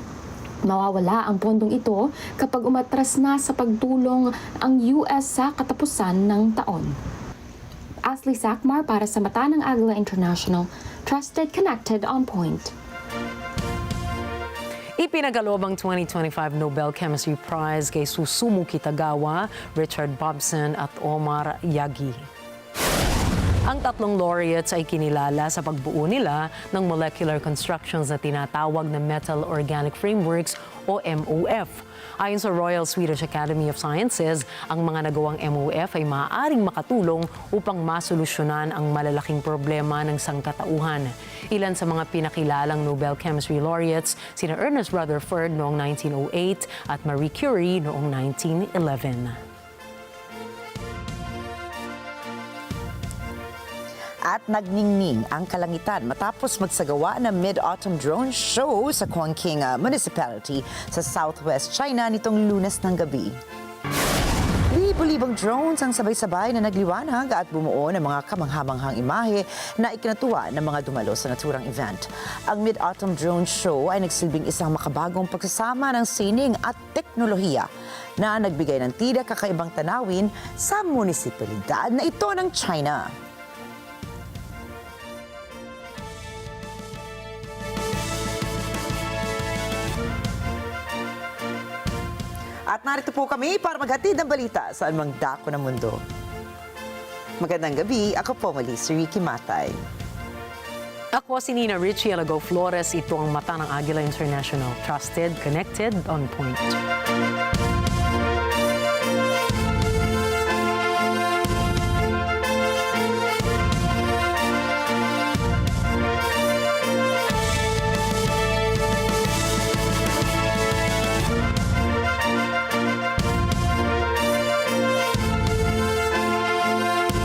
Mawawala ang pondong ito kapag umatras na sa pagtulong ang US sa katapusan ng taon. Ashley Sakmar para sa Mata ng Agila International, Trusted, Connected, On Point. Ipinagalob ang 2025 Nobel Chemistry Prize kay Susumu Kitagawa, Richard Bobson at Omar Yagi. Ang tatlong laureates ay kinilala sa pagbuo nila ng molecular constructions na tinatawag na Metal Organic Frameworks o MOF. Ayon sa Royal Swedish Academy of Sciences, ang mga nagawang MOF ay maaaring makatulong upang masolusyonan ang malalaking problema ng sangkatauhan. Ilan sa mga pinakilalang Nobel Chemistry laureates, sina Ernest Rutherford noong 1908 at Marie Curie noong 1911. At nagningning ang kalangitan matapos magsagawa ng Mid-Autumn Drone Show sa Kuangqing Municipality sa Southwest China nitong Lunes ng gabi. Libo-libong drones ang sabay-sabay na nagliwanag at bumuo ng mga kamanghamanghang imahe na ikinatuwa ng mga dumalo sa naturang event. Ang Mid-Autumn Drone Show ay nagsilbing isang makabagong pagsasama ng sining at teknolohiya na nagbigay ng tila kakaibang tanawin sa munisipalidad na ito ng China. At narito po kami para maghatid ng balita sa anumang dako ng mundo. Magandang gabi, ako po muli si Ricky Matay. Ako si Nina Richie Alago Flores, ito ang Mata ng Agila International. Trusted, Connected, On Point.